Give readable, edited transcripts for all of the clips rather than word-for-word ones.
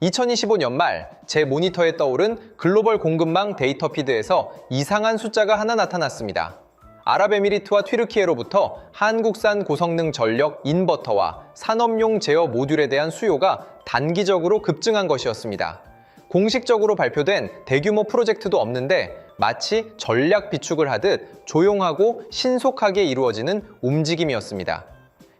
2025년 말 제 모니터에 떠오른 글로벌 공급망 데이터 피드에서 이상한 숫자가 하나 나타났습니다. 아랍에미리트와 튀르키예로부터 한국산 고성능 전력 인버터와 산업용 제어 모듈에 대한 수요가 단기적으로 급증한 것이었습니다. 공식적으로 발표된 대규모 프로젝트도 없는데 마치 전략 비축을 하듯 조용하고 신속하게 이루어지는 움직임이었습니다.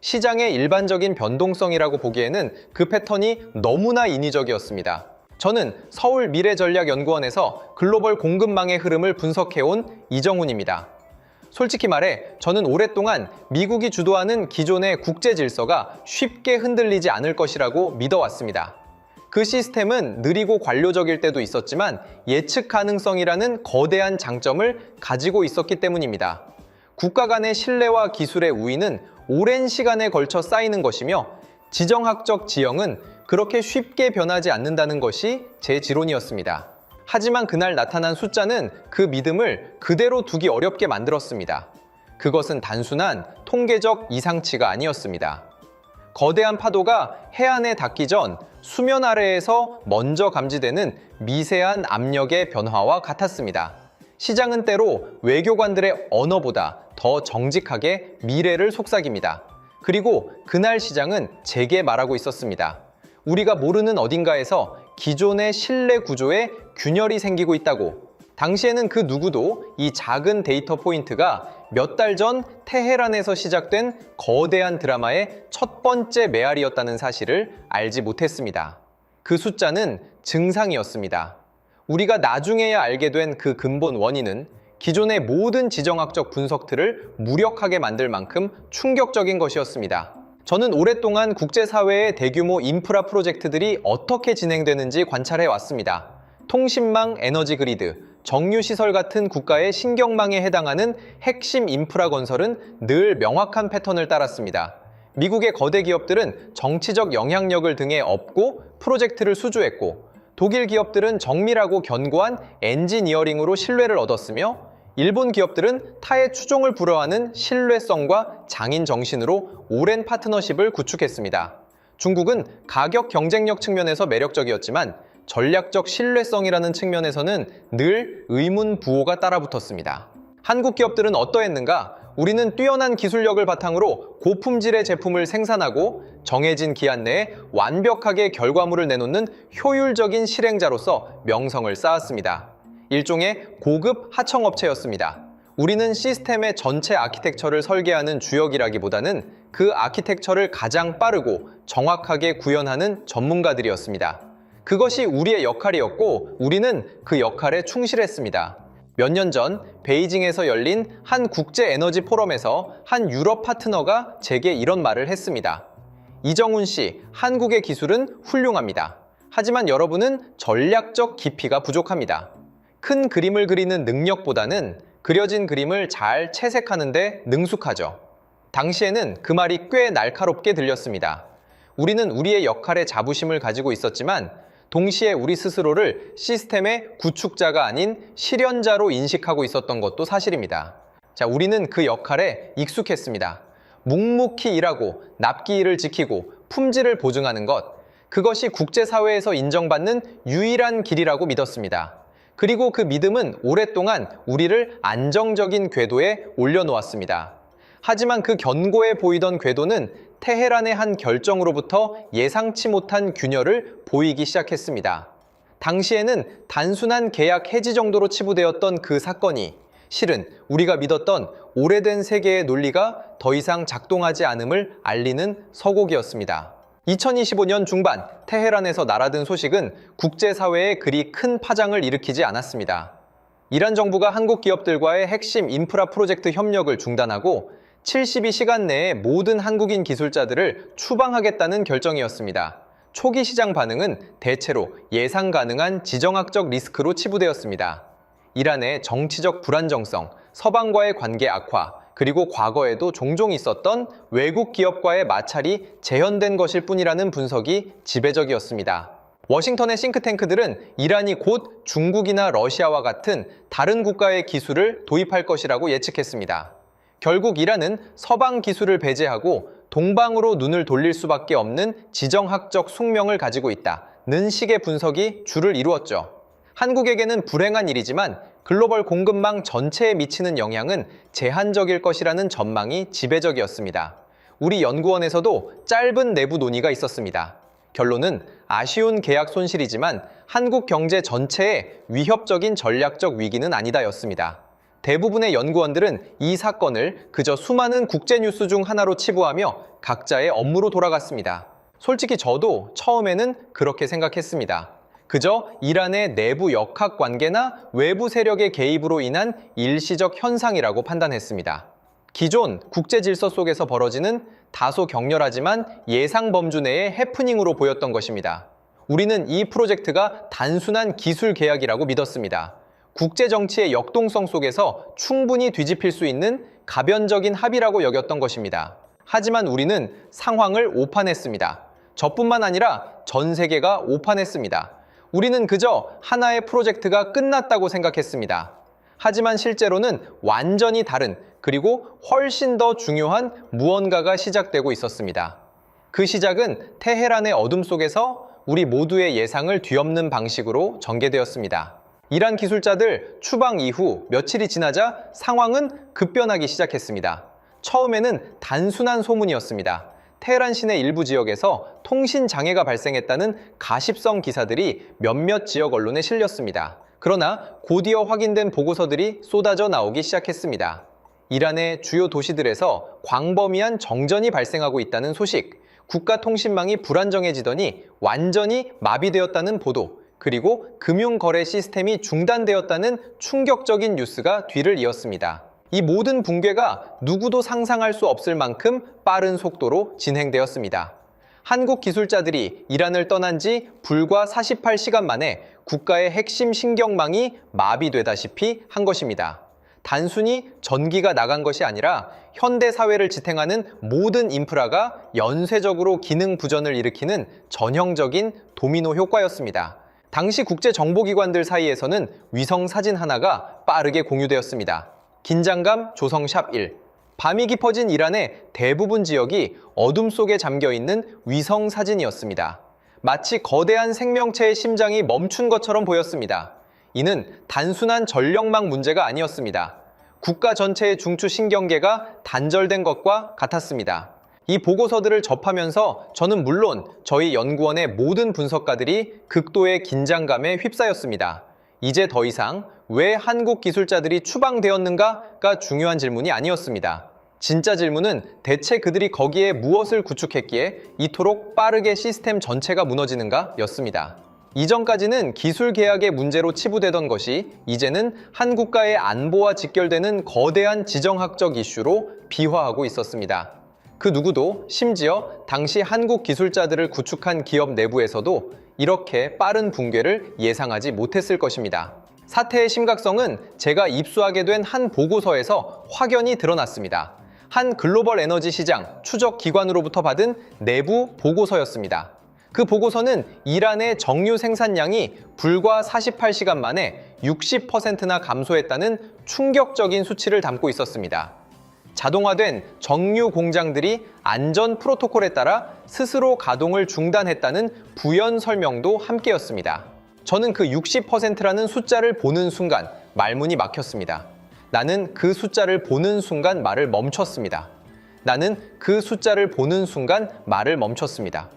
시장의 일반적인 변동성이라고 보기에는 그 패턴이 너무나 인위적이었습니다. 저는 서울미래전략연구원에서 글로벌 공급망의 흐름을 분석해온 이정훈입니다. 솔직히 말해 저는 오랫동안 미국이 주도하는 기존의 국제 질서가 쉽게 흔들리지 않을 것이라고 믿어왔습니다. 그 시스템은 느리고 관료적일 때도 있었지만 예측 가능성이라는 거대한 장점을 가지고 있었기 때문입니다. 국가 간의 신뢰와 기술의 우위는 오랜 시간에 걸쳐 쌓이는 것이며 지정학적 지형은 그렇게 쉽게 변하지 않는다는 것이 제 지론이었습니다. 하지만 그날 나타난 숫자는 그 믿음을 그대로 두기 어렵게 만들었습니다. 그것은 단순한 통계적 이상치가 아니었습니다. 거대한 파도가 해안에 닿기 전 수면 아래에서 먼저 감지되는 미세한 압력의 변화와 같았습니다. 시장은 때로 외교관들의 언어보다 더 정직하게 미래를 속삭입니다. 그리고 그날 시장은 제게 말하고 있었습니다. 우리가 모르는 어딘가에서 기존의 신뢰 구조에 균열이 생기고 있다고. 당시에는 그 누구도 이 작은 데이터 포인트가 몇 달 전 테헤란에서 시작된 거대한 드라마의 첫 번째 메아리였다는 사실을 알지 못했습니다. 그 숫자는 증상이었습니다. 우리가 나중에야 알게 된 그 근본 원인은 기존의 모든 지정학적 분석들을 무력하게 만들 만큼 충격적인 것이었습니다. 저는 오랫동안 국제사회의 대규모 인프라 프로젝트들이 어떻게 진행되는지 관찰해 왔습니다. 통신망, 에너지 그리드, 정유시설 같은 국가의 신경망에 해당하는 핵심 인프라 건설은 늘 명확한 패턴을 따랐습니다. 미국의 거대 기업들은 정치적 영향력을 등에 업고 프로젝트를 수주했고, 독일 기업들은 정밀하고 견고한 엔지니어링으로 신뢰를 얻었으며 일본 기업들은 타의 추종을 불허하는 신뢰성과 장인 정신으로 오랜 파트너십을 구축했습니다. 중국은 가격 경쟁력 측면에서 매력적이었지만 전략적 신뢰성이라는 측면에서는 늘 의문부호가 따라붙었습니다. 한국 기업들은 어떠했는가? 우리는 뛰어난 기술력을 바탕으로 고품질의 제품을 생산하고 정해진 기한 내에 완벽하게 결과물을 내놓는 효율적인 실행자로서 명성을 쌓았습니다. 일종의 고급 하청업체였습니다. 우리는 시스템의 전체 아키텍처를 설계하는 주역이라기보다는 그 아키텍처를 가장 빠르고 정확하게 구현하는 전문가들이었습니다. 그것이 우리의 역할이었고 우리는 그 역할에 충실했습니다. 몇 년 전 베이징에서 열린 한 국제 에너지 포럼에서 한 유럽 파트너가 제게 이런 말을 했습니다. 이정훈 씨, 한국의 기술은 훌륭합니다. 하지만 여러분은 전략적 깊이가 부족합니다. 큰 그림을 그리는 능력보다는 그려진 그림을 잘 채색하는 데 능숙하죠. 당시에는 그 말이 꽤 날카롭게 들렸습니다. 우리는 우리의 역할에 자부심을 가지고 있었지만 동시에 우리 스스로를 시스템의 구축자가 아닌 실현자로 인식하고 있었던 것도 사실입니다. 우리는 그 역할에 익숙했습니다. 묵묵히 일하고 납기일을 지키고 품질을 보증하는 것, 그것이 국제사회에서 인정받는 유일한 길이라고 믿었습니다. 그리고 그 믿음은 오랫동안 우리를 안정적인 궤도에 올려놓았습니다. 하지만 그 견고해 보이던 궤도는 테헤란의 한 결정으로부터 예상치 못한 균열을 보이기 시작했습니다. 당시에는 단순한 계약 해지 정도로 치부되었던 그 사건이 실은 우리가 믿었던 오래된 세계의 논리가 더 이상 작동하지 않음을 알리는 서곡이었습니다. 2025년 중반 테헤란에서 날아든 소식은 국제사회에 그리 큰 파장을 일으키지 않았습니다. 이란 정부가 한국 기업들과의 핵심 인프라 프로젝트 협력을 중단하고 72시간 내에 모든 한국인 기술자들을 추방하겠다는 결정이었습니다. 초기 시장 반응은 대체로 예상 가능한 지정학적 리스크로 치부되었습니다. 이란의 정치적 불안정성, 서방과의 관계 악화, 그리고 과거에도 종종 있었던 외국 기업과의 마찰이 재현된 것일 뿐이라는 분석이 지배적이었습니다. 워싱턴의 싱크탱크들은 이란이 곧 중국이나 러시아와 같은 다른 국가의 기술을 도입할 것이라고 예측했습니다. 결국 이란은 서방 기술을 배제하고 동방으로 눈을 돌릴 수밖에 없는 지정학적 숙명을 가지고 있다. 는 식의 분석이 주를 이루었죠. 한국에게는 불행한 일이지만 글로벌 공급망 전체에 미치는 영향은 제한적일 것이라는 전망이 지배적이었습니다. 우리 연구원에서도 짧은 내부 논의가 있었습니다. 결론은 아쉬운 계약 손실이지만 한국 경제 전체에 위협적인 전략적 위기는 아니다였습니다. 대부분의 연구원들은 이 사건을 그저 수많은 국제 뉴스 중 하나로 치부하며 각자의 업무로 돌아갔습니다. 솔직히 저도 처음에는 그렇게 생각했습니다. 그저 이란의 내부 역학 관계나 외부 세력의 개입으로 인한 일시적 현상이라고 판단했습니다. 기존 국제 질서 속에서 벌어지는 다소 격렬하지만 예상 범주 내의 해프닝으로 보였던 것입니다. 우리는 이 프로젝트가 단순한 기술 계약이라고 믿었습니다. 국제 정치의 역동성 속에서 충분히 뒤집힐 수 있는 가변적인 합의라고 여겼던 것입니다. 하지만 우리는 상황을 오판했습니다. 저뿐만 아니라 전 세계가 오판했습니다. 우리는 그저 하나의 프로젝트가 끝났다고 생각했습니다. 하지만 실제로는 완전히 다른 그리고 훨씬 더 중요한 무언가가 시작되고 있었습니다. 그 시작은 테헤란의 어둠 속에서 우리 모두의 예상을 뒤엎는 방식으로 전개되었습니다. 이란 기술자들 추방 이후 며칠이 지나자 상황은 급변하기 시작했습니다. 처음에는 단순한 소문이었습니다. 테헤란 시내 일부 지역에서 통신 장애가 발생했다는 가십성 기사들이 몇몇 지역 언론에 실렸습니다. 그러나 곧이어 확인된 보고서들이 쏟아져 나오기 시작했습니다. 이란의 주요 도시들에서 광범위한 정전이 발생하고 있다는 소식, 국가통신망이 불안정해지더니 완전히 마비되었다는 보도, 그리고 금융거래 시스템이 중단되었다는 충격적인 뉴스가 뒤를 이었습니다. 이 모든 붕괴가 누구도 상상할 수 없을 만큼 빠른 속도로 진행되었습니다. 한국 기술자들이 이란을 떠난 지 불과 48시간 만에 국가의 핵심 신경망이 마비되다시피 한 것입니다. 단순히 전기가 나간 것이 아니라 현대 사회를 지탱하는 모든 인프라가 연쇄적으로 기능 부전을 일으키는 전형적인 도미노 효과였습니다. 당시 국제정보기관들 사이에서는 위성 사진 하나가 빠르게 공유되었습니다. 긴장감 조성 샵 1. 밤이 깊어진 이란의 대부분 지역이 어둠 속에 잠겨있는 위성 사진이었습니다. 마치 거대한 생명체의 심장이 멈춘 것처럼 보였습니다. 이는 단순한 전력망 문제가 아니었습니다. 국가 전체의 중추 신경계가 단절된 것과 같았습니다. 이 보고서들을 접하면서 저는 물론 저희 연구원의 모든 분석가들이 극도의 긴장감에 휩싸였습니다. 이제 더 이상 왜 한국 기술자들이 추방되었는가가 중요한 질문이 아니었습니다. 진짜 질문은 대체 그들이 거기에 무엇을 구축했기에 이토록 빠르게 시스템 전체가 무너지는가 였습니다. 이전까지는 기술 계약의 문제로 치부되던 것이 이제는 한 국가의 안보와 직결되는 거대한 지정학적 이슈로 비화하고 있었습니다. 그 누구도 심지어 당시 한국 기술자들을 구축한 기업 내부에서도 이렇게 빠른 붕괴를 예상하지 못했을 것입니다. 사태의 심각성은 제가 입수하게 된 한 보고서에서 확연히 드러났습니다. 한 글로벌 에너지 시장 추적 기관으로부터 받은 내부 보고서였습니다. 그 보고서는 이란의 정유 생산량이 불과 48시간 만에 60%나 감소했다는 충격적인 수치를 담고 있었습니다. 자동화된 정유 공장들이 안전 프로토콜에 따라 스스로 가동을 중단했다는 부연 설명도 함께였습니다. 저는 그 60%라는 숫자를 보는 순간 말문이 막혔습니다. 나는 그 숫자를 보는 순간 말을 멈췄습니다. 나는 그 숫자를 보는 순간 말을 멈췄습니다.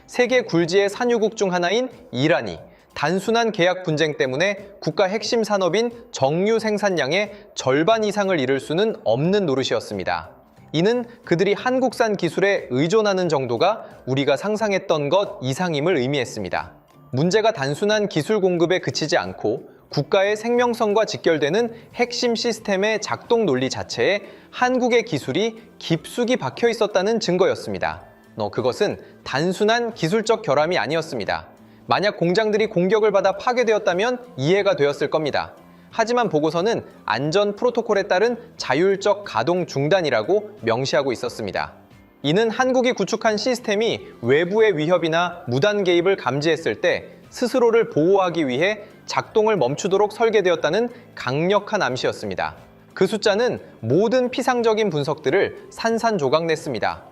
세계 굴지의 산유국 중 하나인 이란이 단순한 계약 분쟁 때문에 국가 핵심 산업인 정유 생산량의 절반 이상을 잃을 수는 없는 노릇이었습니다. 이는 그들이 한국산 기술에 의존하는 정도가 우리가 상상했던 것 이상임을 의미했습니다. 문제가 단순한 기술 공급에 그치지 않고 국가의 생명성과 직결되는 핵심 시스템의 작동 논리 자체에 한국의 기술이 깊숙이 박혀 있었다는 증거였습니다. 그것은 단순한 기술적 결함이 아니었습니다. 만약 공장들이 공격을 받아 파괴되었다면 이해가 되었을 겁니다. 하지만 보고서는 안전 프로토콜에 따른 자율적 가동 중단이라고 명시하고 있었습니다. 이는 한국이 구축한 시스템이 외부의 위협이나 무단 개입을 감지했을 때 스스로를 보호하기 위해 작동을 멈추도록 설계되었다는 강력한 암시였습니다. 그 숫자는 모든 피상적인 분석들을 산산조각냈습니다.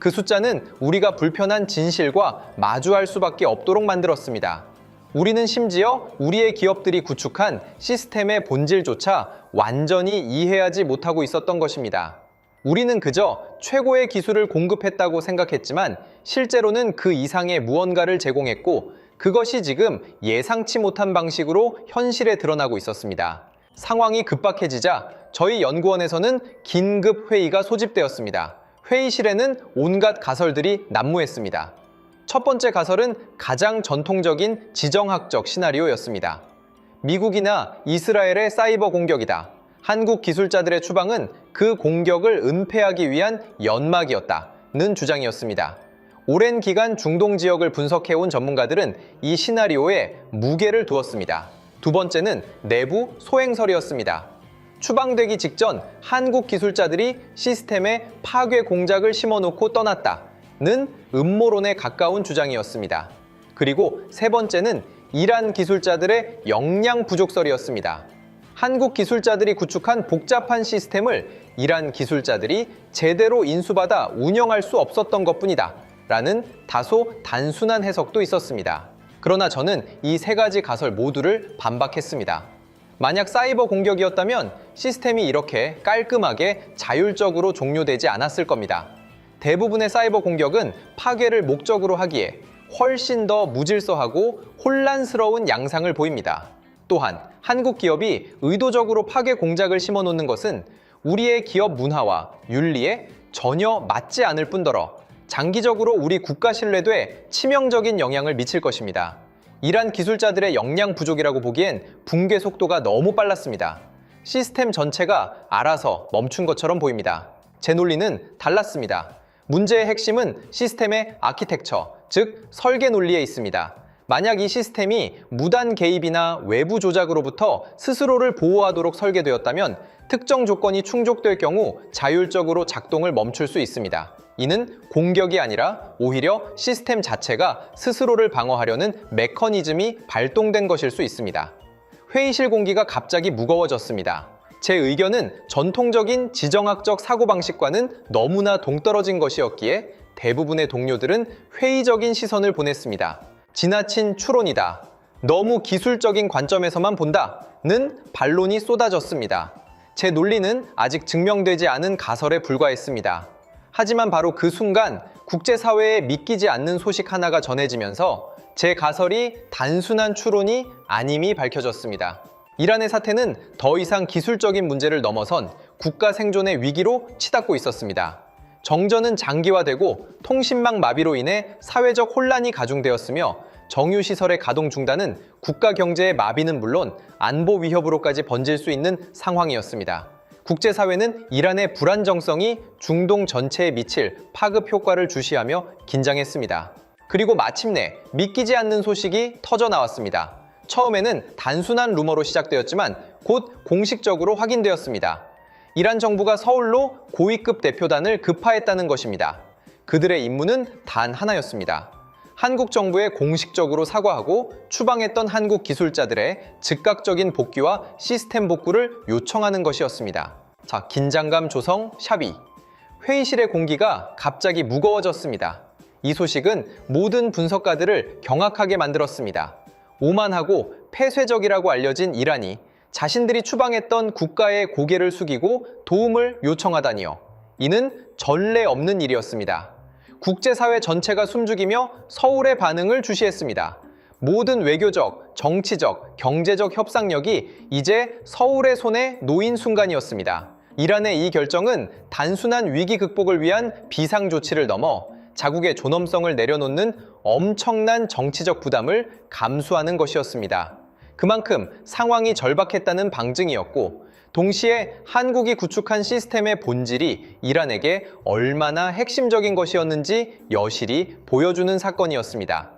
그 숫자는 우리가 불편한 진실과 마주할 수밖에 없도록 만들었습니다. 우리는 심지어 우리의 기업들이 구축한 시스템의 본질조차 완전히 이해하지 못하고 있었던 것입니다. 우리는 그저 최고의 기술을 공급했다고 생각했지만 실제로는 그 이상의 무언가를 제공했고 그것이 지금 예상치 못한 방식으로 현실에 드러나고 있었습니다. 상황이 급박해지자 저희 연구원에서는 긴급 회의가 소집되었습니다. 회의실에는 온갖 가설들이 난무했습니다. 첫 번째 가설은 가장 전통적인 지정학적 시나리오였습니다. 미국이나 이스라엘의 사이버 공격이다. 한국 기술자들의 추방은 그 공격을 은폐하기 위한 연막이었다는 주장이었습니다. 오랜 기간 중동 지역을 분석해온 전문가들은 이 시나리오에 무게를 두었습니다. 두 번째는 내부 소행설이었습니다. 추방되기 직전 한국 기술자들이 시스템에 파괴 공작을 심어놓고 떠났다는 음모론에 가까운 주장이었습니다. 그리고 세 번째는 이란 기술자들의 역량 부족설이었습니다. 한국 기술자들이 구축한 복잡한 시스템을 이란 기술자들이 제대로 인수받아 운영할 수 없었던 것뿐이다 라는 다소 단순한 해석도 있었습니다. 그러나 저는 이 세 가지 가설 모두를 반박했습니다. 만약 사이버 공격이었다면 시스템이 이렇게 깔끔하게 자율적으로 종료되지 않았을 겁니다. 대부분의 사이버 공격은 파괴를 목적으로 하기에 훨씬 더 무질서하고 혼란스러운 양상을 보입니다. 또한 한국 기업이 의도적으로 파괴 공작을 심어놓는 것은 우리의 기업 문화와 윤리에 전혀 맞지 않을 뿐더러 장기적으로 우리 국가 신뢰도에 치명적인 영향을 미칠 것입니다. 이란 기술자들의 역량 부족이라고 보기엔 붕괴 속도가 너무 빨랐습니다. 시스템 전체가 알아서 멈춘 것처럼 보입니다. 제 논리는 달랐습니다. 문제의 핵심은 시스템의 아키텍처, 즉 설계 논리에 있습니다. 만약 이 시스템이 무단 개입이나 외부 조작으로부터 스스로를 보호하도록 설계되었다면 특정 조건이 충족될 경우 자율적으로 작동을 멈출 수 있습니다. 이는 공격이 아니라 오히려 시스템 자체가 스스로를 방어하려는 메커니즘이 발동된 것일 수 있습니다. 회의실 공기가 갑자기 무거워졌습니다. 제 의견은 전통적인 지정학적 사고방식과는 너무나 동떨어진 것이었기에 대부분의 동료들은 회의적인 시선을 보냈습니다. 지나친 추론이다. 너무 기술적인 관점에서만 본다는 반론이 쏟아졌습니다. 제 논리는 아직 증명되지 않은 가설에 불과했습니다. 하지만 바로 그 순간 국제사회에 믿기지 않는 소식 하나가 전해지면서 제 가설이 단순한 추론이 아님이 밝혀졌습니다. 이란의 사태는 더 이상 기술적인 문제를 넘어선 국가 생존의 위기로 치닫고 있었습니다. 정전은 장기화되고 통신망 마비로 인해 사회적 혼란이 가중되었으며 정유시설의 가동 중단은 국가 경제의 마비는 물론 안보 위협으로까지 번질 수 있는 상황이었습니다. 국제사회는 이란의 불안정성이 중동 전체에 미칠 파급 효과를 주시하며 긴장했습니다. 그리고 마침내 믿기지 않는 소식이 터져 나왔습니다. 처음에는 단순한 루머로 시작되었지만 곧 공식적으로 확인되었습니다. 이란 정부가 서울로 고위급 대표단을 급파했다는 것입니다. 그들의 임무는 단 하나였습니다. 한국 정부에 공식적으로 사과하고 추방했던 한국 기술자들의 즉각적인 복귀와 시스템 복구를 요청하는 것이었습니다. 자, 긴장감 조성 샵2. 회의실의 공기가 갑자기 무거워졌습니다. 이 소식은 모든 분석가들을 경악하게 만들었습니다. 오만하고 폐쇄적이라고 알려진 이란이 자신들이 추방했던 국가의 고개를 숙이고 도움을 요청하다니요. 이는 전례 없는 일이었습니다. 국제사회 전체가 숨죽이며 서울의 반응을 주시했습니다. 모든 외교적, 정치적, 경제적 협상력이 이제 서울의 손에 놓인 순간이었습니다. 이란의 이 결정은 단순한 위기 극복을 위한 비상조치를 넘어 자국의 존엄성을 내려놓는 엄청난 정치적 부담을 감수하는 것이었습니다. 그만큼 상황이 절박했다는 방증이었고 동시에 한국이 구축한 시스템의 본질이 이란에게 얼마나 핵심적인 것이었는지 여실히 보여주는 사건이었습니다.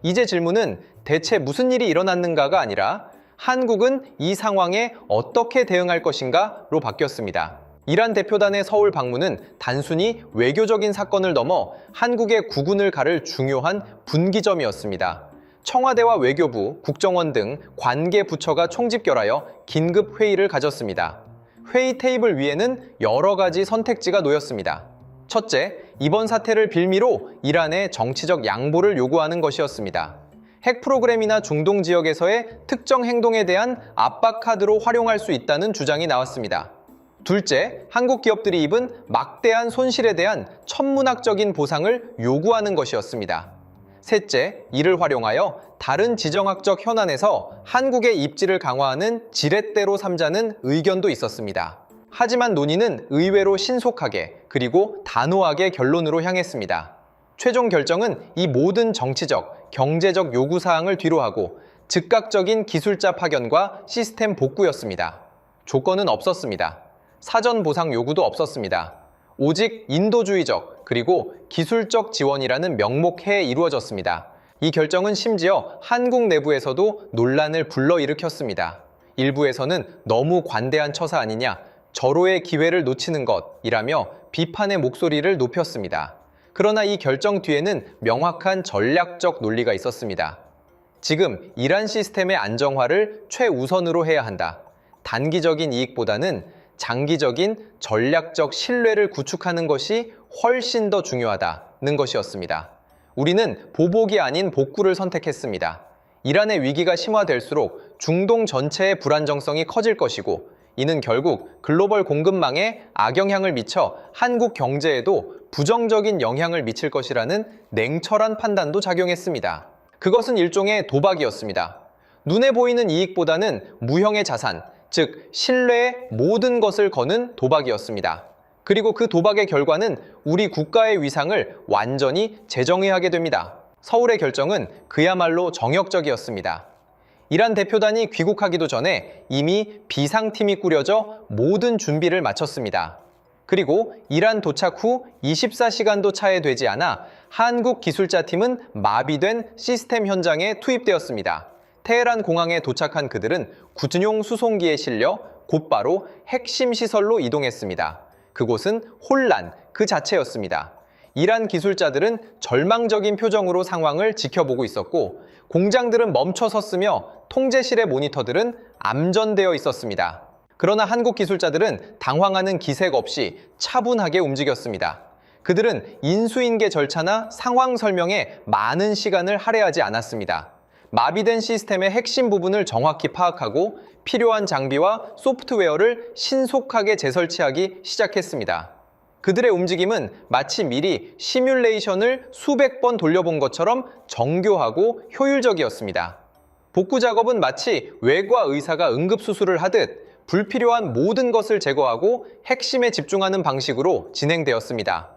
이제 질문은 대체 무슨 일이 일어났는가가 아니라 한국은 이 상황에 어떻게 대응할 것인가로 바뀌었습니다. 이란 대표단의 서울 방문은 단순히 외교적인 사건을 넘어 한국의 국운을 가를 중요한 분기점이었습니다. 청와대와 외교부, 국정원 등 관계 부처가 총집결하여 긴급 회의를 가졌습니다. 회의 테이블 위에는 여러 가지 선택지가 놓였습니다. 첫째, 이번 사태를 빌미로 이란에 정치적 양보를 요구하는 것이었습니다. 핵 프로그램이나 중동 지역에서의 특정 행동에 대한 압박 카드로 활용할 수 있다는 주장이 나왔습니다. 둘째, 한국 기업들이 입은 막대한 손실에 대한 천문학적인 보상을 요구하는 것이었습니다. 셋째, 이를 활용하여 다른 지정학적 현안에서 한국의 입지를 강화하는 지렛대로 삼자는 의견도 있었습니다. 하지만 논의는 의외로 신속하게 그리고 단호하게 결론으로 향했습니다. 최종 결정은 이 모든 정치적, 경제적 요구사항을 뒤로하고 즉각적인 기술자 파견과 시스템 복구였습니다. 조건은 없었습니다. 사전 보상 요구도 없었습니다. 오직 인도주의적 그리고 기술적 지원이라는 명목하에 이루어졌습니다. 이 결정은 심지어 한국 내부에서도 논란을 불러일으켰습니다. 일부에서는 너무 관대한 처사 아니냐, 절호의 기회를 놓치는 것이라며 비판의 목소리를 높였습니다. 그러나 이 결정 뒤에는 명확한 전략적 논리가 있었습니다. 지금 이란 시스템의 안정화를 최우선으로 해야 한다. 단기적인 이익보다는 장기적인 전략적 신뢰를 구축하는 것이 훨씬 더 중요하다는 것이었습니다. 우리는 보복이 아닌 복구를 선택했습니다. 이란의 위기가 심화될수록 중동 전체의 불안정성이 커질 것이고 이는 결국 글로벌 공급망에 악영향을 미쳐 한국 경제에도 부정적인 영향을 미칠 것이라는 냉철한 판단도 작용했습니다. 그것은 일종의 도박이었습니다. 눈에 보이는 이익보다는 무형의 자산, 즉 신뢰의 모든 것을 거는 도박이었습니다. 그리고 그 도박의 결과는 우리 국가의 위상을 완전히 재정의하게 됩니다. 서울의 결정은 그야말로 정역적이었습니다. 이란 대표단이 귀국하기도 전에 이미 비상팀이 꾸려져 모든 준비를 마쳤습니다. 그리고 이란 도착 후 24시간도 차에 되지 않아 한국 기술자팀은 마비된 시스템 현장에 투입되었습니다. 테헤란 공항에 도착한 그들은 구준용 수송기에 실려 곧바로 핵심 시설로 이동했습니다. 그곳은 혼란 그 자체였습니다. 이란 기술자들은 절망적인 표정으로 상황을 지켜보고 있었고 공장들은 멈춰 섰으며 통제실의 모니터들은 암전되어 있었습니다. 그러나 한국 기술자들은 당황하는 기색 없이 차분하게 움직였습니다. 그들은 인수인계 절차나 상황 설명에 많은 시간을 할애하지 않았습니다. 마비된 시스템의 핵심 부분을 정확히 파악하고 필요한 장비와 소프트웨어를 신속하게 재설치하기 시작했습니다. 그들의 움직임은 마치 미리 시뮬레이션을 수백 번 돌려본 것처럼 정교하고 효율적이었습니다. 복구 작업은 마치 외과 의사가 응급수술을 하듯 불필요한 모든 것을 제거하고 핵심에 집중하는 방식으로 진행되었습니다.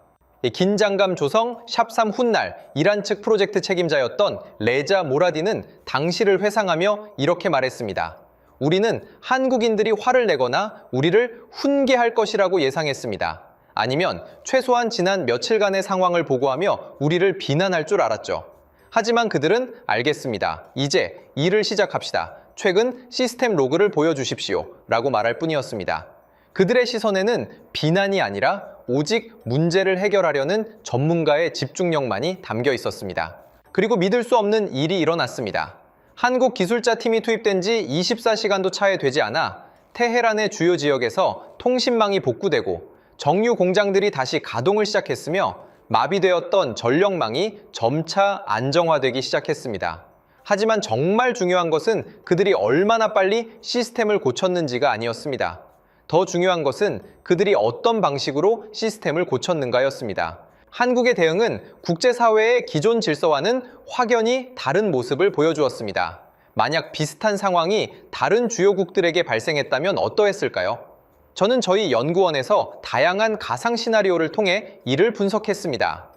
긴장감 조성 샵3 훗날 이란 측 프로젝트 책임자였던 레자 모라디는 당시를 회상하며 이렇게 말했습니다. 우리는 한국인들이 화를 내거나 우리를 훈계할 것이라고 예상했습니다. 아니면 최소한 지난 며칠간의 상황을 보고하며 우리를 비난할 줄 알았죠. 하지만 그들은 알겠습니다. 이제 일을 시작합시다. 최근 시스템 로그를 보여주십시오. 라고 말할 뿐이었습니다. 그들의 시선에는 비난이 아니라 오직 문제를 해결하려는 전문가의 집중력만이 담겨 있었습니다. 그리고 믿을 수 없는 일이 일어났습니다. 한국 기술자 팀이 투입된 지 24시간도 차에 되지 않아 테헤란의 주요 지역에서 통신망이 복구되고 정유 공장들이 다시 가동을 시작했으며 마비되었던 전력망이 점차 안정화되기 시작했습니다. 하지만 정말 중요한 것은 그들이 얼마나 빨리 시스템을 고쳤는지가 아니었습니다. 더 중요한 것은 그들이 어떤 방식으로 시스템을 고쳤는가였습니다. 한국의 대응은 국제사회의 기존 질서와는 확연히 다른 모습을 보여주었습니다. 만약 비슷한 상황이 다른 주요국들에게 발생했다면 어떠했을까요? 저는 저희 연구원에서 다양한 가상 시나리오를 통해 이를 분석했습니다.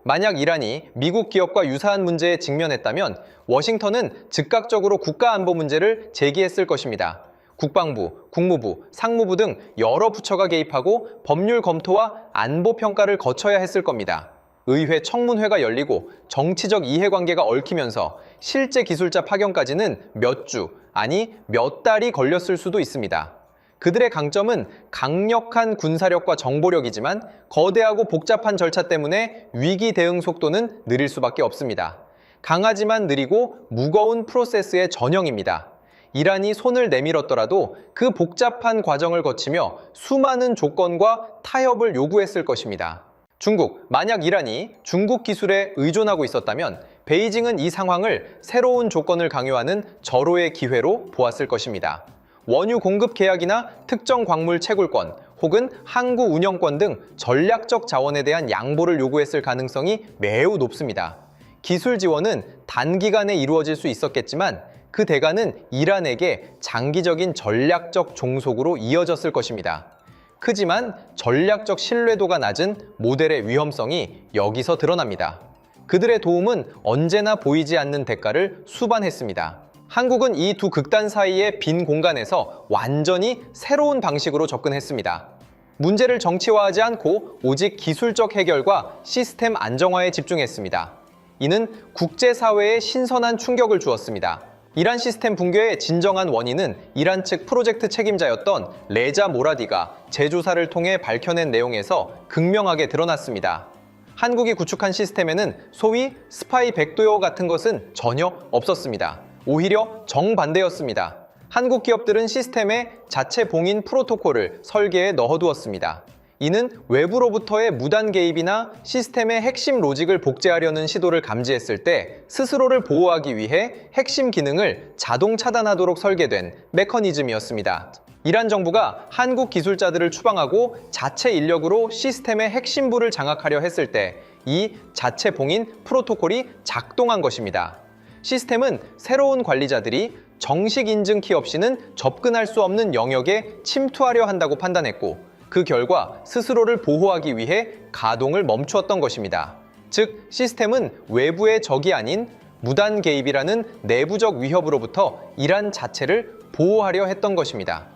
만약 이란이 미국 기업과 유사한 문제에 직면했다면 워싱턴은 즉각적으로 국가안보 문제를 제기했을 것입니다. 국방부, 국무부, 상무부 등 여러 부처가 개입하고 법률 검토와 안보 평가를 거쳐야 했을 겁니다. 의회 청문회가 열리고 정치적 이해관계가 얽히면서 실제 기술자 파견까지는 몇 주, 아니 몇 달이 걸렸을 수도 있습니다. 그들의 강점은 강력한 군사력과 정보력이지만 거대하고 복잡한 절차 때문에 위기 대응 속도는 느릴 수밖에 없습니다. 강하지만 느리고 무거운 프로세스의 전형입니다. 이란이 손을 내밀었더라도 그 복잡한 과정을 거치며 수많은 조건과 타협을 요구했을 것입니다. 중국, 만약 이란이 중국 기술에 의존하고 있었다면 베이징은 이 상황을 새로운 조건을 강요하는 절호의 기회로 보았을 것입니다. 원유 공급 계약이나 특정 광물 채굴권 혹은 항구 운영권 등 전략적 자원에 대한 양보를 요구했을 가능성이 매우 높습니다. 기술 지원은 단기간에 이루어질 수 있었겠지만 그 대가는 이란에게 장기적인 전략적 종속으로 이어졌을 것입니다. 크지만 전략적 신뢰도가 낮은 모델의 위험성이 여기서 드러납니다. 그들의 도움은 언제나 보이지 않는 대가를 수반했습니다. 한국은 이 두 극단 사이의 빈 공간에서 완전히 새로운 방식으로 접근했습니다. 문제를 정치화하지 않고 오직 기술적 해결과 시스템 안정화에 집중했습니다. 이는 국제사회에 신선한 충격을 주었습니다. 이란 시스템 붕괴의 진정한 원인은 이란 측 프로젝트 책임자였던 레자 모라디가 재조사를 통해 밝혀낸 내용에서 극명하게 드러났습니다. 한국이 구축한 시스템에는 소위 스파이 백도어 같은 것은 전혀 없었습니다. 오히려 정반대였습니다. 한국 기업들은 시스템에 자체 봉인 프로토콜을 설계에 넣어두었습니다. 이는 외부로부터의 무단 개입이나 시스템의 핵심 로직을 복제하려는 시도를 감지했을 때 스스로를 보호하기 위해 핵심 기능을 자동 차단하도록 설계된 메커니즘이었습니다. 이란 정부가 한국 기술자들을 추방하고 자체 인력으로 시스템의 핵심부를 장악하려 했을 때 이 자체 봉인 프로토콜이 작동한 것입니다. 시스템은 새로운 관리자들이 정식 인증 키 없이는 접근할 수 없는 영역에 침투하려 한다고 판단했고 그 결과 스스로를 보호하기 위해 가동을 멈추었던 것입니다. 즉, 시스템은 외부의 적이 아닌 무단 개입이라는 내부적 위협으로부터 이란 자체를 보호하려 했던 것입니다.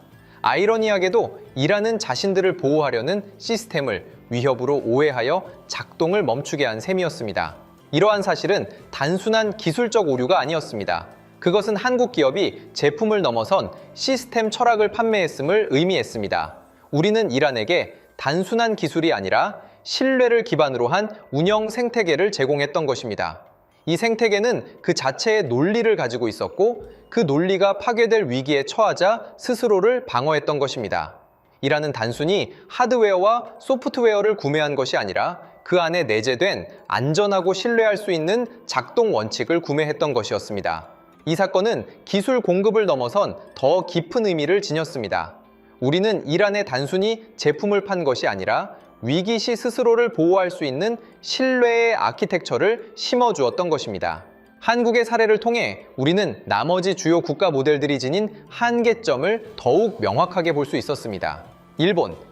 아이러니하게도 이란은 자신들을 보호하려는 시스템을 위협으로 오해하여 작동을 멈추게 한 셈이었습니다. 이러한 사실은 단순한 기술적 오류가 아니었습니다. 그것은 한국 기업이 제품을 넘어선 시스템 철학을 판매했음을 의미했습니다. 우리는 이란에게 단순한 기술이 아니라 신뢰를 기반으로 한 운영 생태계를 제공했던 것입니다. 이 생태계는 그 자체의 논리를 가지고 있었고 그 논리가 파괴될 위기에 처하자 스스로를 방어했던 것입니다. 이란은 단순히 하드웨어와 소프트웨어를 구매한 것이 아니라 그 안에 내재된 안전하고 신뢰할 수 있는 작동 원칙을 구매했던 것이었습니다. 이 사건은 기술 공급을 넘어선 더 깊은 의미를 지녔습니다. 우리는 이란에 단순히 제품을 판 것이 아니라 위기 시 스스로를 보호할 수 있는 신뢰의 아키텍처를 심어주었던 것입니다. 한국의 사례를 통해 우리는 나머지 주요 국가 모델들이 지닌 한계점을 더욱 명확하게 볼 수 있었습니다.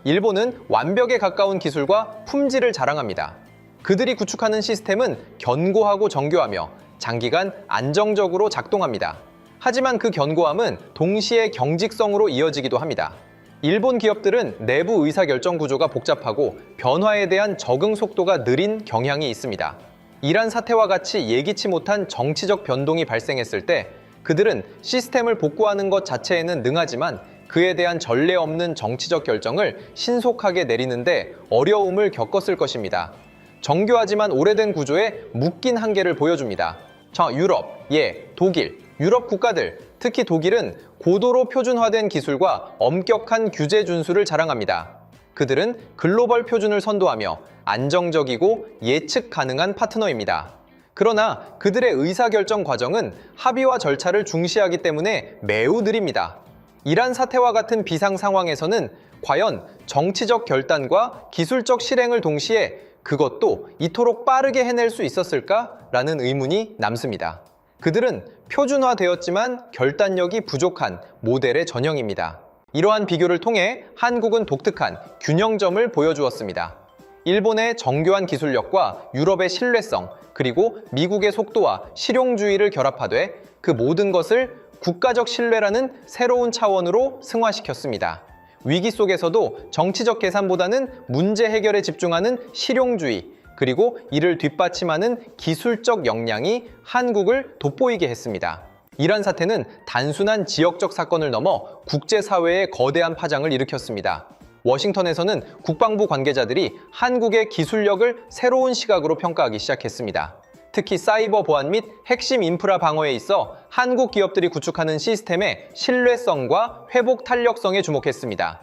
일본은 완벽에 가까운 기술과 품질을 자랑합니다. 그들이 구축하는 시스템은 견고하고 정교하며 장기간 안정적으로 작동합니다. 하지만 그 견고함은 동시에 경직성으로 이어지기도 합니다. 일본 기업들은 내부 의사결정 구조가 복잡하고 변화에 대한 적응 속도가 느린 경향이 있습니다. 이란 사태와 같이 예기치 못한 정치적 변동이 발생했을 때 그들은 시스템을 복구하는 것 자체에는 능하지만 그에 대한 전례 없는 정치적 결정을 신속하게 내리는데 어려움을 겪었을 것입니다. 정교하지만 오래된 구조에 묶인 한계를 보여줍니다. 유럽, 독일, 유럽 국가들, 특히 독일은 고도로 표준화된 기술과 엄격한 규제 준수를 자랑합니다. 그들은 글로벌 표준을 선도하며 안정적이고 예측 가능한 파트너입니다. 그러나 그들의 의사결정 과정은 합의와 절차를 중시하기 때문에 매우 느립니다. 이란 사태와 같은 비상 상황에서는 과연 정치적 결단과 기술적 실행을 동시에 그것도 이토록 빠르게 해낼 수 있었을까라는 의문이 남습니다. 그들은 표준화되었지만 결단력이 부족한 모델의 전형입니다. 이러한 비교를 통해 한국은 독특한 균형점을 보여주었습니다. 일본의 정교한 기술력과 유럽의 신뢰성, 그리고 미국의 속도와 실용주의를 결합하되 그 모든 것을 국가적 신뢰라는 새로운 차원으로 승화시켰습니다. 위기 속에서도 정치적 계산보다는 문제 해결에 집중하는 실용주의, 그리고 이를 뒷받침하는 기술적 역량이 한국을 돋보이게 했습니다. 이란 사태는 단순한 지역적 사건을 넘어 국제사회에 거대한 파장을 일으켰습니다. 워싱턴에서는 국방부 관계자들이 한국의 기술력을 새로운 시각으로 평가하기 시작했습니다. 특히 사이버 보안 및 핵심 인프라 방어에 있어 한국 기업들이 구축하는 시스템의 신뢰성과 회복 탄력성에 주목했습니다.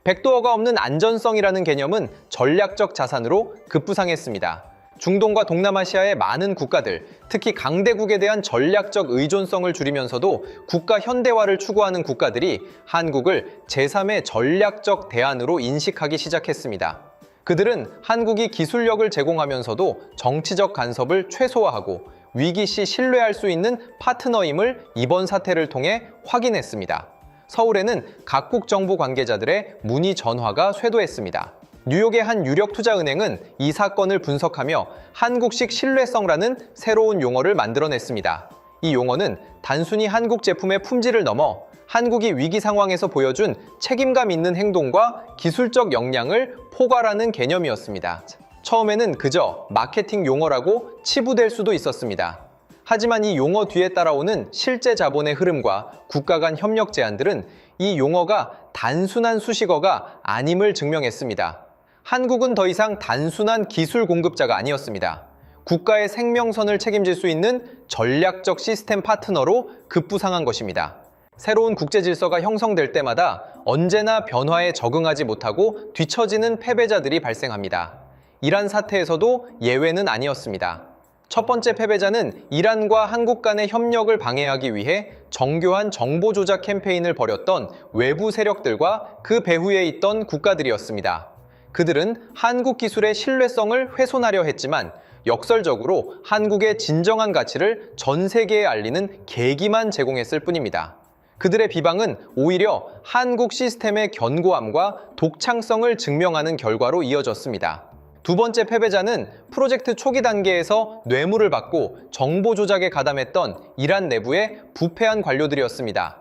백도어가 없는 안전성이라는 개념은 전략적 자산으로 급부상했습니다. 중동과 동남아시아의 많은 국가들, 특히 강대국에 대한 전략적 의존성을 줄이면서도 국가 현대화를 추구하는 국가들이 한국을 제3의 전략적 대안으로 인식하기 시작했습니다. 그들은 한국이 기술력을 제공하면서도 정치적 간섭을 최소화하고 위기 시 신뢰할 수 있는 파트너임을 이번 사태를 통해 확인했습니다. 서울에는 각국 정부 관계자들의 문의 전화가 쇄도했습니다. 뉴욕의 한 유력 투자은행은 이 사건을 분석하며 한국식 신뢰성이라는 새로운 용어를 만들어냈습니다. 이 용어는 단순히 한국 제품의 품질을 넘어 한국이 위기 상황에서 보여준 책임감 있는 행동과 기술적 역량을 포괄하는 개념이었습니다. 처음에는 그저 마케팅 용어라고 치부될 수도 있었습니다. 하지만 이 용어 뒤에 따라오는 실제 자본의 흐름과 국가 간 협력 제안들은 이 용어가 단순한 수식어가 아님을 증명했습니다. 한국은 더 이상 단순한 기술 공급자가 아니었습니다. 국가의 생명선을 책임질 수 있는 전략적 시스템 파트너로 급부상한 것입니다. 새로운 국제 질서가 형성될 때마다 언제나 변화에 적응하지 못하고 뒤처지는 패배자들이 발생합니다. 이란 사태에서도 예외는 아니었습니다. 첫 번째 패배자는 이란과 한국 간의 협력을 방해하기 위해 정교한 정보 조작 캠페인을 벌였던 외부 세력들과 그 배후에 있던 국가들이었습니다. 그들은 한국 기술의 신뢰성을 훼손하려 했지만 역설적으로 한국의 진정한 가치를 전 세계에 알리는 계기만 제공했을 뿐입니다. 그들의 비방은 오히려 한국 시스템의 견고함과 독창성을 증명하는 결과로 이어졌습니다. 두 번째 패배자는 프로젝트 초기 단계에서 뇌물을 받고 정보 조작에 가담했던 이란 내부의 부패한 관료들이었습니다.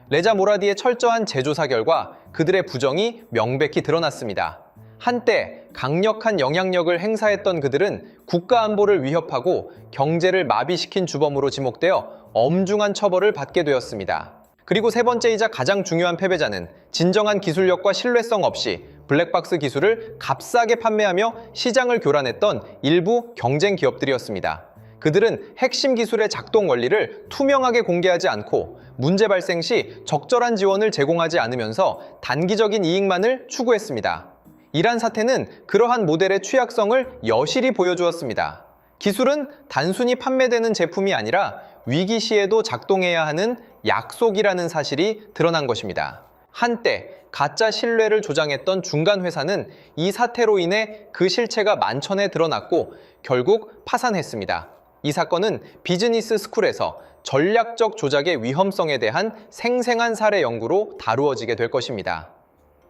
레자 모라디의 철저한 재조사 결과 그들의 부정이 명백히 드러났습니다. 한때 강력한 영향력을 행사했던 그들은 국가 안보를 위협하고 경제를 마비시킨 주범으로 지목되어 엄중한 처벌을 받게 되었습니다. 그리고 세 번째이자 가장 중요한 패배자는 진정한 기술력과 신뢰성 없이 블랙박스 기술을 값싸게 판매하며 시장을 교란했던 일부 경쟁 기업들이었습니다. 그들은 핵심 기술의 작동 원리를 투명하게 공개하지 않고 문제 발생 시 적절한 지원을 제공하지 않으면서 단기적인 이익만을 추구했습니다. 이란 사태는 그러한 모델의 취약성을 여실히 보여주었습니다. 기술은 단순히 판매되는 제품이 아니라 위기 시에도 작동해야 하는 약속이라는 사실이 드러난 것입니다. 한때 가짜 신뢰를 조장했던 중간 회사는 이 사태로 인해 그 실체가 만천에 드러났고 결국 파산했습니다. 이 사건은 비즈니스 스쿨에서 전략적 조작의 위험성에 대한 생생한 사례 연구로 다루어지게 될 것입니다.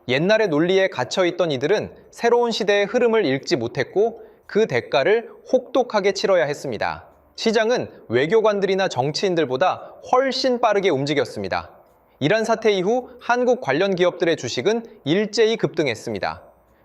옛날의 논리에 갇혀있던 이들은 새로운 시대의 흐름을 읽지 못했고 그 대가를 혹독하게 치러야 했습니다. 시장은 외교관들이나 정치인들보다 훨씬 빠르게 움직였습니다. 이란 사태 이후 한국 관련 기업들의 주식은 일제히 급등했습니다.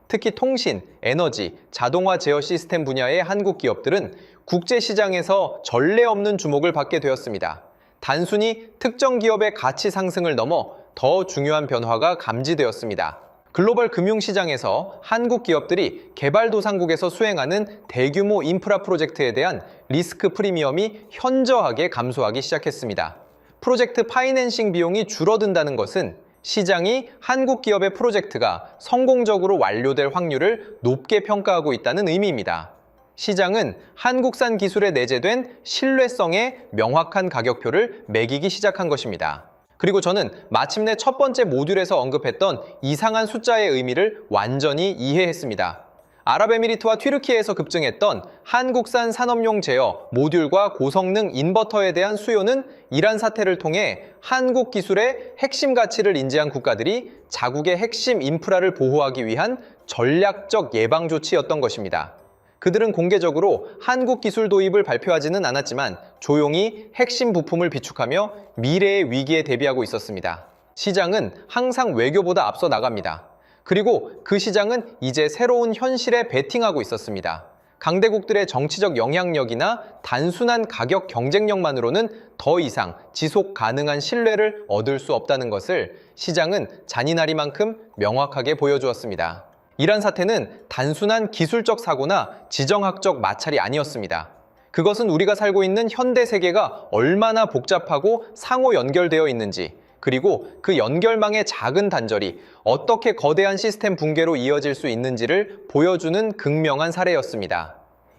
특히 통신, 에너지, 자동화 제어 시스템 분야의 한국 기업들은 국제시장에서 전례 없는 주목을 받게 되었습니다. 단순히 특정 기업의 가치 상승을 넘어 더 중요한 변화가 감지되었습니다. 글로벌 금융시장에서 한국 기업들이 개발도상국에서 수행하는 대규모 인프라 프로젝트에 대한 리스크 프리미엄이 현저하게 감소하기 시작했습니다. 프로젝트 파이낸싱 비용이 줄어든다는 것은 시장이 한국 기업의 프로젝트가 성공적으로 완료될 확률을 높게 평가하고 있다는 의미입니다. 시장은 한국산 기술에 내재된 신뢰성에 명확한 가격표를 매기기 시작한 것입니다. 그리고 저는 마침내 첫 번째 모듈에서 언급했던 이상한 숫자의 의미를 완전히 이해했습니다. 아랍에미리트와 튀르키예에서 급증했던 한국산 산업용 제어, 모듈과 고성능 인버터에 대한 수요는 이란 사태를 통해 한국 기술의 핵심 가치를 인지한 국가들이 자국의 핵심 인프라를 보호하기 위한 전략적 예방 조치였던 것입니다. 그들은 공개적으로 한국 기술 도입을 발표하지는 않았지만 조용히 핵심 부품을 비축하며 미래의 위기에 대비하고 있었습니다. 시장은 항상 외교보다 앞서 나갑니다. 그리고 그 시장은 이제 새로운 현실에 베팅하고 있었습니다. 강대국들의 정치적 영향력이나 단순한 가격 경쟁력만으로는 더 이상 지속 가능한 신뢰를 얻을 수 없다는 것을 시장은 잔인하리만큼 명확하게 보여주었습니다. 이란 사태는 단순한 기술적 사고나 지정학적 마찰이 아니었습니다. 그것은 우리가 살고 있는 현대 세계가 얼마나 복잡하고 상호 연결되어 있는지, 그리고 그 연결망의 작은 단절이 어떻게 거대한 시스템 붕괴로 이어질 수 있는지를 보여주는 극명한 사례였습니다.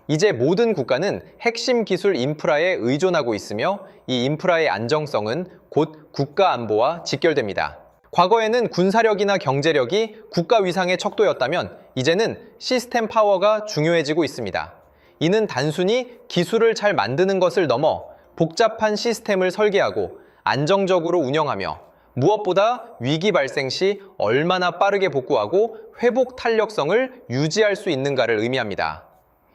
이제 모든 국가는 핵심 기술 인프라에 의존하고 있으며 이 인프라의 안정성은 곧 국가 안보와 직결됩니다. 과거에는 군사력이나 경제력이 국가 위상의 척도였다면 이제는 시스템 파워가 중요해지고 있습니다. 이는 단순히 기술을 잘 만드는 것을 넘어 복잡한 시스템을 설계하고 안정적으로 운영하며 무엇보다 위기 발생 시 얼마나 빠르게 복구하고 회복 탄력성을 유지할 수 있는가를 의미합니다.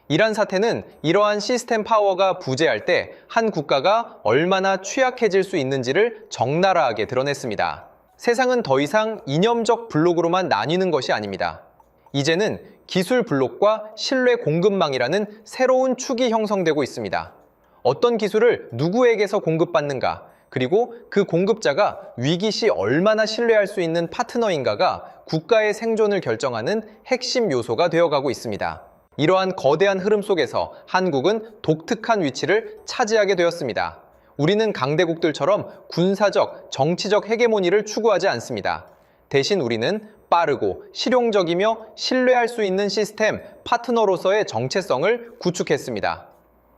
이란 사태는 이러한 시스템 파워가 부재할 때 한 국가가 얼마나 취약해질 수 있는지를 적나라하게 드러냈습니다. 세상은 더 이상 이념적 블록으로만 나뉘는 것이 아닙니다. 이제는 기술 블록과 신뢰 공급망이라는 새로운 축이 형성되고 있습니다. 어떤 기술을 누구에게서 공급받는가, 그리고 그 공급자가 위기 시 얼마나 신뢰할 수 있는 파트너인가가 국가의 생존을 결정하는 핵심 요소가 되어가고 있습니다. 이러한 거대한 흐름 속에서 한국은 독특한 위치를 차지하게 되었습니다. 우리는 강대국들처럼 군사적, 정치적 헤게모니를 추구하지 않습니다. 대신 우리는 빠르고 실용적이며 신뢰할 수 있는 시스템 파트너로서의 정체성을 구축했습니다.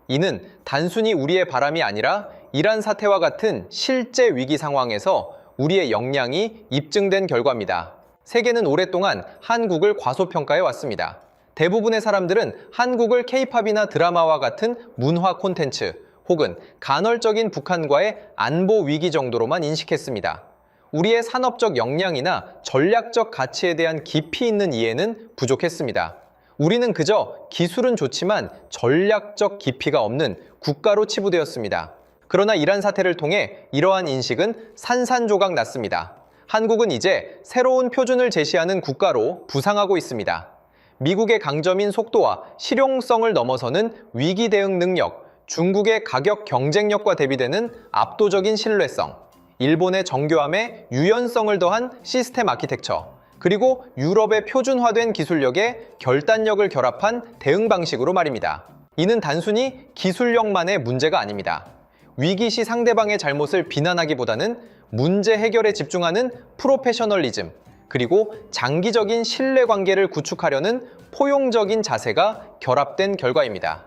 이는 단순히 우리의 바람이 아니라 이란 사태와 같은 실제 위기 상황에서 우리의 역량이 입증된 결과입니다. 세계는 오랫동안 한국을 과소평가해 왔습니다. 대부분의 사람들은 한국을 K-팝이나 드라마와 같은 문화 콘텐츠 혹은 간헐적인 북한과의 안보 위기 정도로만 인식했습니다. 우리의 산업적 역량이나 전략적 가치에 대한 깊이 있는 이해는 부족했습니다. 우리는 그저 기술은 좋지만 전략적 깊이가 없는 국가로 치부되었습니다. 그러나 이란 사태를 통해 이러한 인식은 산산조각 났습니다. 한국은 이제 새로운 표준을 제시하는 국가로 부상하고 있습니다. 미국의 강점인 속도와 실용성을 넘어서는 위기 대응 능력, 중국의 가격 경쟁력과 대비되는 압도적인 신뢰성, 일본의 정교함에 유연성을 더한 시스템 아키텍처, 그리고 유럽의 표준화된 기술력에 결단력을 결합한 대응 방식으로 말입니다. 이는 단순히 기술력만의 문제가 아닙니다. 위기 시 상대방의 잘못을 비난하기보다는 문제 해결에 집중하는 프로페셔널리즘, 그리고 장기적인 신뢰관계를 구축하려는 포용적인 자세가 결합된 결과입니다.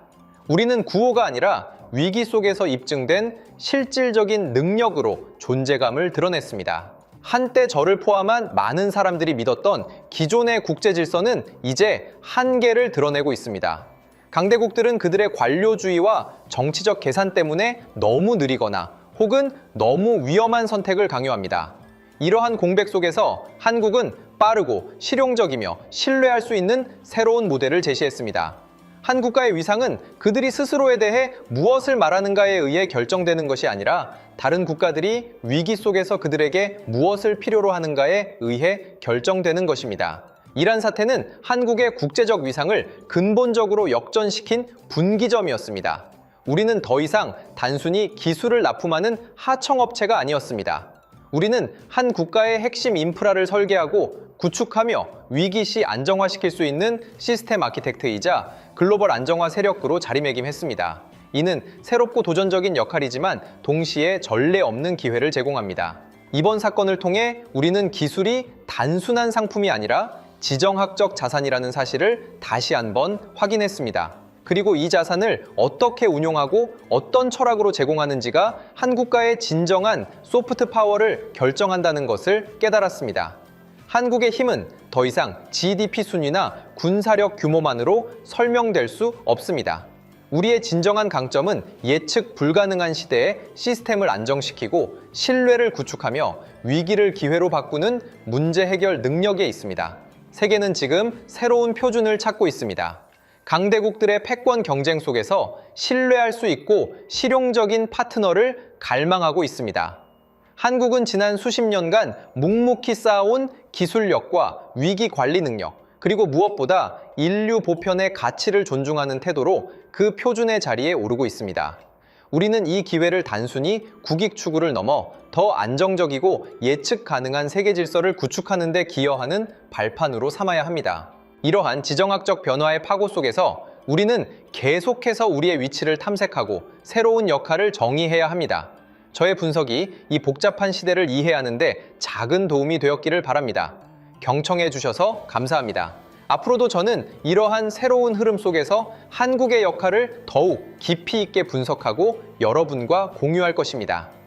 우리는 구호가 아니라 위기 속에서 입증된 실질적인 능력으로 존재감을 드러냈습니다. 한때 저를 포함한 많은 사람들이 믿었던 기존의 국제 질서는 이제 한계를 드러내고 있습니다. 강대국들은 그들의 관료주의와 정치적 계산 때문에 너무 느리거나 혹은 너무 위험한 선택을 강요합니다. 이러한 공백 속에서 한국은 빠르고 실용적이며 신뢰할 수 있는 새로운 모델을 제시했습니다. 한 국가의 위상은 그들이 스스로에 대해 무엇을 말하는가에 의해 결정되는 것이 아니라 다른 국가들이 위기 속에서 그들에게 무엇을 필요로 하는가에 의해 결정되는 것입니다. 이란 사태는 한국의 국제적 위상을 근본적으로 역전시킨 분기점이었습니다. 우리는 더 이상 단순히 기술을 납품하는 하청업체가 아니었습니다. 우리는 한 국가의 핵심 인프라를 설계하고 구축하며 위기 시 안정화시킬 수 있는 시스템 아키텍트이자 글로벌 안정화 세력으로 자리매김했습니다. 이는 새롭고 도전적인 역할이지만 동시에 전례 없는 기회를 제공합니다. 이번 사건을 통해 우리는 기술이 단순한 상품이 아니라 지정학적 자산이라는 사실을 다시 한번 확인했습니다. 그리고 이 자산을 어떻게 운용하고 어떤 철학으로 제공하는지가 한 국가의 진정한 소프트 파워를 결정한다는 것을 깨달았습니다. 한국의 힘은 더 이상 GDP 순위나 군사력 규모만으로 설명될 수 없습니다. 우리의 진정한 강점은 예측 불가능한 시대에 시스템을 안정시키고 신뢰를 구축하며 위기를 기회로 바꾸는 문제 해결 능력에 있습니다. 세계는 지금 새로운 표준을 찾고 있습니다. 강대국들의 패권 경쟁 속에서 신뢰할 수 있고 실용적인 파트너를 갈망하고 있습니다. 한국은 지난 수십 년간 묵묵히 쌓아온 기술력과 위기 관리 능력, 그리고 무엇보다 인류 보편의 가치를 존중하는 태도로 그 표준의 자리에 오르고 있습니다. 우리는 이 기회를 단순히 국익 추구를 넘어 더 안정적이고 예측 가능한 세계 질서를 구축하는 데 기여하는 발판으로 삼아야 합니다. 이러한 지정학적 변화의 파고 속에서 우리는 계속해서 우리의 위치를 탐색하고 새로운 역할을 정의해야 합니다. 저의 분석이 이 복잡한 시대를 이해하는데 작은 도움이 되었기를 바랍니다. 경청해 주셔서 감사합니다. 앞으로도 저는 이러한 새로운 흐름 속에서 한국의 역할을 더욱 깊이 있게 분석하고 여러분과 공유할 것입니다.